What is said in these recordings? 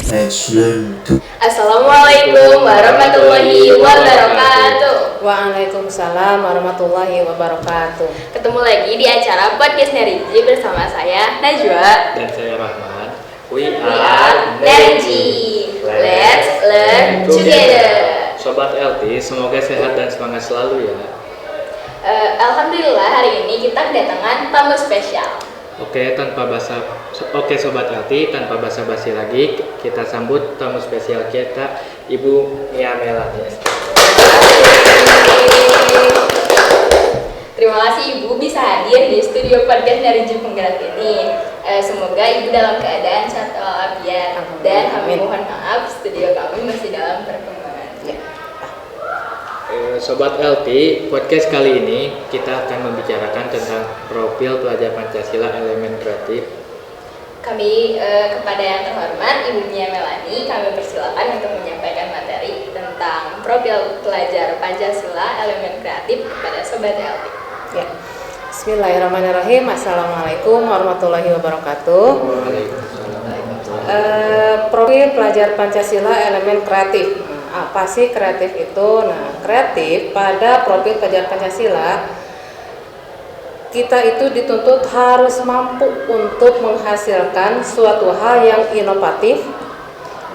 Let's learn to. Assalamualaikum warahmatullahi wabarakatuh. Waalaikumsalam warahmatullahi wabarakatuh. Ketemu lagi di acara podcast Neriji bersama saya Najwa dan saya Rahman. We are Neriji. Let's learn together. Sobat LT, semoga sehat dan semangat selalu ya. Alhamdulillah hari ini kita kedatangan tamu spesial. Oke, Sobat LT, tanpa basa-basi lagi, kita sambut tamu spesial kita, Ibu Nia Melani. Terima kasih Ibu bisa hadir di studio podcast Neriji Penggerak ini. Semoga Ibu dalam keadaan sehat walafiat dan kami mohon maaf studio kami masih dalam perkembangan. Sobat LT, podcast kali ini kita akan membicarakan tentang profil pelajar Pancasila elemen kreatif. Kami kepada yang terhormat Ibu Nia Melani, kami persilakan untuk menyampaikan materi tentang profil pelajar Pancasila elemen kreatif kepada Sobat LT. Ya. Bismillahirrahmanirrahim. Assalamualaikum warahmatullahi wabarakatuh. Profil pelajar Pancasila elemen kreatif. Apa sih kreatif itu? Nah, kreatif pada profil pelajar Pancasila kita itu dituntut harus mampu untuk menghasilkan suatu hal yang inovatif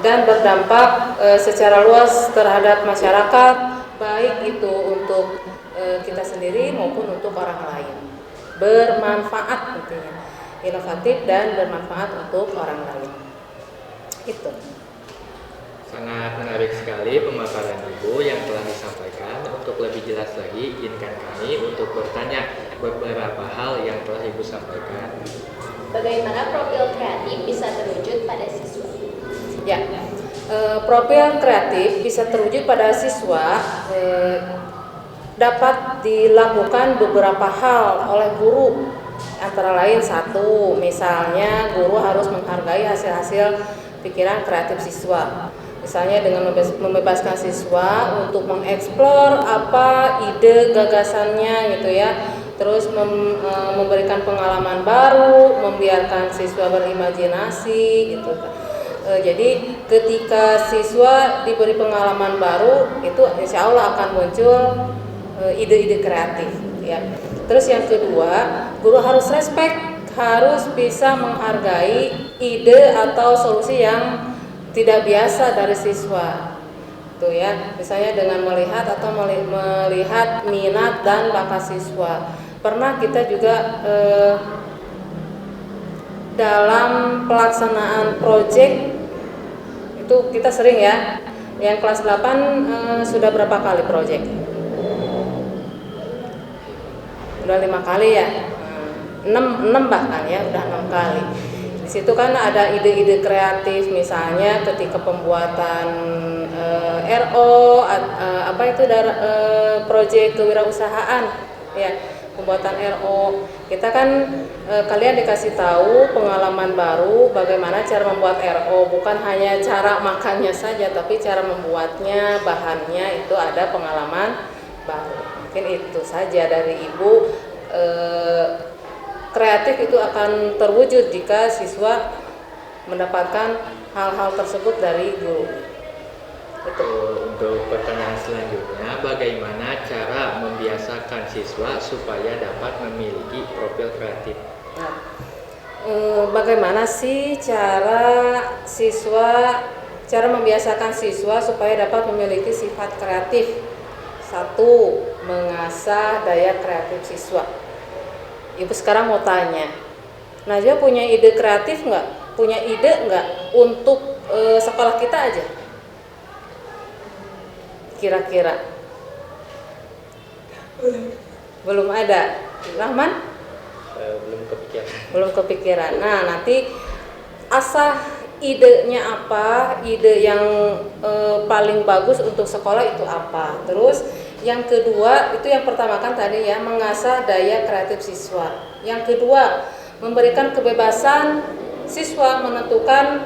dan berdampak secara luas terhadap masyarakat, baik itu untuk kita sendiri maupun untuk orang lain. Bermanfaat intinya, inovatif dan bermanfaat untuk orang lain. Itu. Sangat menarik sekali pemaparan Ibu yang telah disampaikan. Untuk lebih jelas lagi, izinkan kami untuk bertanya beberapa hal yang telah Ibu sampaikan. Bagaimana profil kreatif bisa terwujud pada siswa? Ya, profil kreatif bisa terwujud pada siswa dapat dilakukan beberapa hal oleh guru. Antara lain satu, misalnya guru harus menghargai hasil-hasil pikiran kreatif siswa. Misalnya dengan membebaskan siswa untuk mengeksplor apa ide gagasannya gitu ya. Terus memberikan pengalaman baru, membiarkan siswa berimajinasi gitu. Jadi ketika siswa diberi pengalaman baru itu insya Allah akan muncul ide-ide kreatif ya. Terus yang kedua, guru harus respect, harus bisa menghargai ide atau solusi yang tidak biasa dari siswa tuh ya, misalnya dengan melihat atau melihat minat dan bakat siswa. Pernah kita juga dalam pelaksanaan proyek itu kita sering ya, yang kelas 8 sudah berapa kali proyek? Udah 5 kali ya, 6 bahkan ya, udah 6 kali. Di situ kan ada ide-ide kreatif, misalnya ketika pembuatan RO, proyek kewirausahaan ya, pembuatan RO. Kita kan kalian dikasih tahu pengalaman baru bagaimana cara membuat RO, bukan hanya cara makannya saja, tapi cara membuatnya, bahannya itu ada pengalaman baru. Mungkin itu saja dari Ibu. Kreatif itu akan terwujud jika siswa mendapatkan hal-hal tersebut dari guru. Untuk pertanyaan selanjutnya, bagaimana cara membiasakan siswa supaya dapat memiliki profil kreatif? Nah, bagaimana sih cara membiasakan siswa supaya dapat memiliki sifat kreatif? Satu, mengasah daya kreatif siswa. Ibu sekarang mau tanya, Najwa punya ide kreatif nggak? Punya ide nggak untuk sekolah kita aja? Kira-kira? Belum ada. Rahman? Belum kepikiran. Nah, nanti asah idenya apa? Ide yang paling bagus untuk sekolah itu apa? Terus yang kedua, itu yang pertama kan tadi ya, mengasah daya kreatif siswa. Yang kedua, memberikan kebebasan siswa menentukan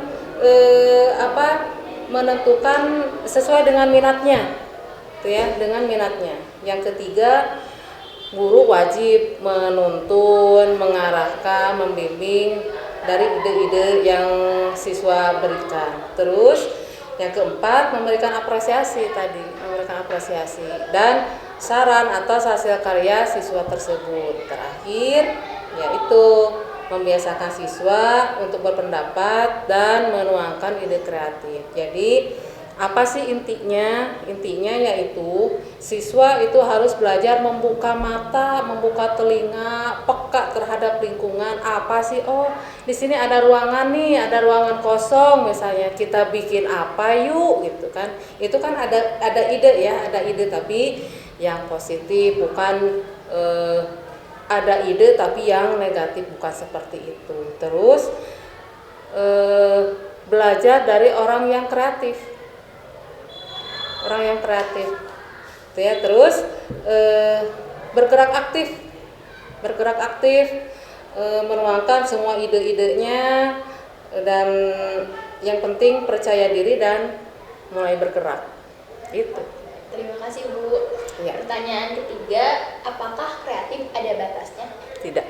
sesuai dengan minatnya. Itu ya, dengan minatnya. Yang ketiga, guru wajib menuntun, mengarahkan, membimbing dari ide-ide yang siswa berikan. Terus yang keempat, memberikan apresiasi tadi, memberikan apresiasi dan saran atas hasil karya siswa tersebut. Terakhir, yaitu membiasakan siswa untuk berpendapat dan menuangkan ide kreatif. Jadi, apa sih intinya? Intinya yaitu siswa itu harus belajar membuka mata, membuka telinga, peka terhadap lingkungan. Apa sih? Oh, di sini ada ruangan nih, ada ruangan kosong misalnya. Kita bikin apa yuk gitu kan. Itu kan ada ide ya, ada ide tapi yang positif, bukan ada ide tapi yang negatif, bukan seperti itu. Terus belajar dari orang yang kreatif. Orang yang kreatif gitu ya. Terus bergerak aktif, menuangkan semua ide-idenya, dan yang penting percaya diri dan mulai bergerak itu. Terima kasih Bu. Ya. Pertanyaan ketiga, apakah kreatif ada batasnya? Tidak.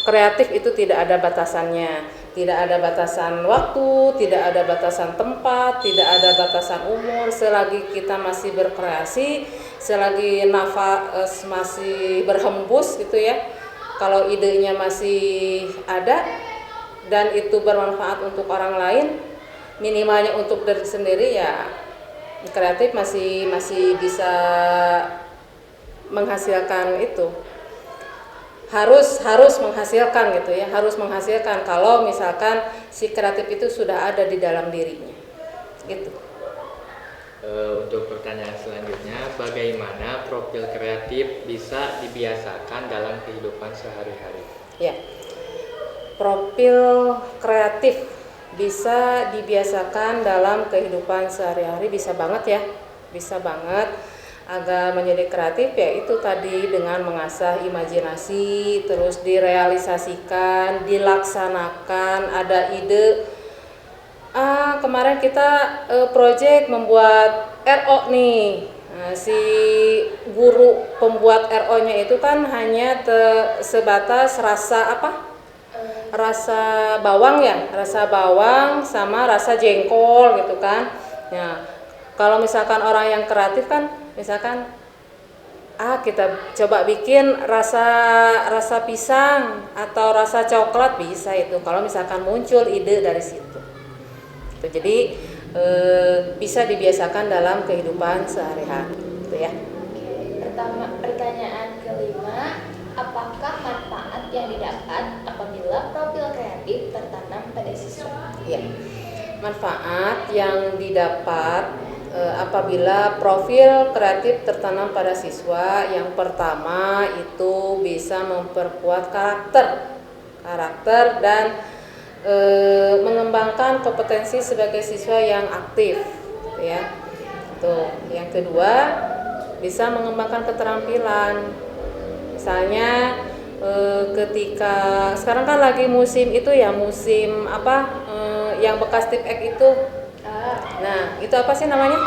Kreatif itu tidak ada batasannya, tidak ada batasan waktu, tidak ada batasan tempat, tidak ada batasan umur. Selagi kita masih berkreasi, selagi nafas masih berhembus gitu ya, kalau idenya masih ada dan itu bermanfaat untuk orang lain, minimalnya untuk diri sendiri, ya kreatif masih bisa menghasilkan itu. Harus menghasilkan gitu ya, harus menghasilkan kalau misalkan si kreatif itu sudah ada di dalam dirinya gitu. Untuk pertanyaan selanjutnya, bagaimana profil kreatif bisa dibiasakan dalam kehidupan sehari-hari? Ya, profil kreatif bisa dibiasakan dalam kehidupan sehari-hari, bisa banget ya, bisa banget. Agar menjadi kreatif ya itu tadi dengan mengasah imajinasi, terus direalisasikan, dilaksanakan, ada ide. Kemarin kita project membuat RO nih. Nah, si guru pembuat RO-nya itu kan hanya sebatas rasa apa? Rasa bawang ya, rasa bawang sama rasa jengkol gitu kan. Nah, kalau misalkan orang yang kreatif kan misalkan kita coba bikin rasa pisang atau rasa coklat, bisa itu kalau misalkan muncul ide dari situ. Jadi bisa dibiasakan dalam kehidupan sehari-hari gitu ya. Pertanyaan kelima, apakah manfaat yang didapat apabila profil kreatif tertanam pada siswa? Ya. Manfaat yang didapat apabila profil kreatif tertanam pada siswa, yang pertama itu bisa memperkuat karakter dan mengembangkan kompetensi sebagai siswa yang aktif gitu ya. Tuh, yang kedua bisa mengembangkan keterampilan. Misalnya ketika sekarang kan lagi musim itu ya, musim apa yang bekas tip X itu. Nah, itu apa sih namanya?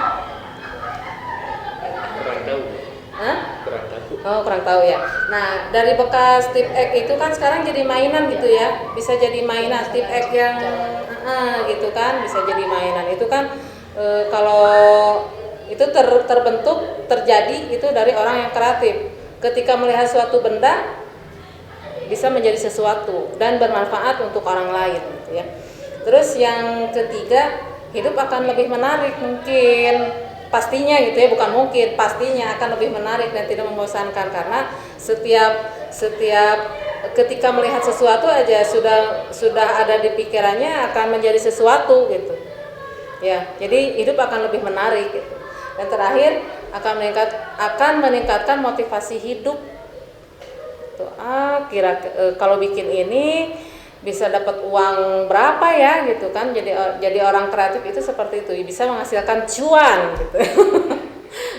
Kurang tahu. Hah? Kurang tahu. Oh, kurang tahu ya. Nah, dari bekas tip X itu kan sekarang jadi mainan gitu ya. Bisa jadi mainan tip X yang gitu kan, bisa jadi mainan. Itu kan kalau itu terbentuk, terjadi itu dari orang yang kreatif. Ketika melihat suatu benda bisa menjadi sesuatu dan bermanfaat untuk orang lain gitu ya. Terus yang ketiga, hidup akan lebih menarik mungkin, pastinya gitu ya, bukan mungkin, pastinya akan lebih menarik dan tidak membosankan, karena setiap ketika melihat sesuatu aja sudah ada di pikirannya akan menjadi sesuatu gitu ya. Jadi hidup akan lebih menarik gitu. Dan terakhir akan meningkatkan motivasi hidup tuh. Kalau bikin ini bisa dapat uang berapa ya gitu kan. Jadi orang kreatif itu seperti itu, bisa menghasilkan cuan gitu.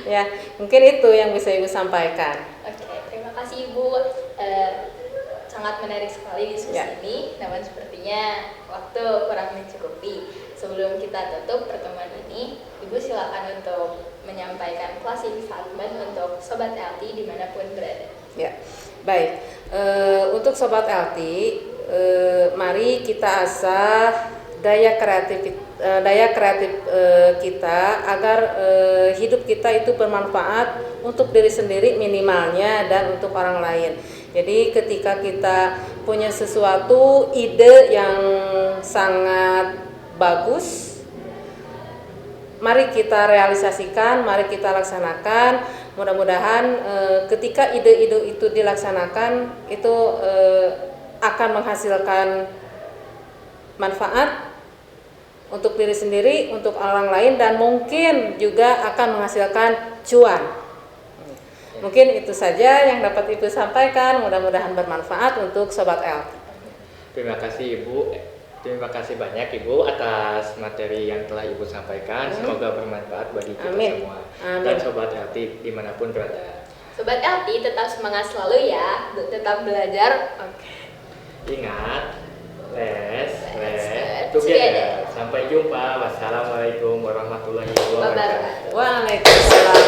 Ya, mungkin itu yang bisa Ibu sampaikan. Oke, terima kasih Ibu. Sangat menarik sekali diskusi ini. Namun sepertinya waktu kurang mencukupi. Sebelum kita tutup pertemuan ini, Ibu silakan untuk menyampaikan closing statement untuk Sobat LT dimanapun berada. Ya, baik. Untuk Sobat LT, mari kita asah daya kreatif kita agar hidup kita itu bermanfaat untuk diri sendiri minimalnya dan untuk orang lain. Jadi ketika kita punya sesuatu ide yang sangat bagus, mari kita realisasikan, mari kita laksanakan. Mudah-mudahan ketika ide-ide itu dilaksanakan itu akan menghasilkan manfaat untuk diri sendiri, untuk orang lain, dan mungkin juga akan menghasilkan cuan. Mungkin itu saja yang dapat Ibu sampaikan, mudah-mudahan bermanfaat untuk Sobat L. Terima kasih Ibu. Terima kasih banyak Ibu atas materi yang telah Ibu sampaikan. Semoga bermanfaat bagi kita semua. Dan Sobat LT dimanapun berada. Sobat LT tetap semangat selalu ya, tetap belajar. Ingat, let's together. Sampai jumpa. Wassalamualaikum warahmatullahi wabarakatuh. Waalaikumsalam.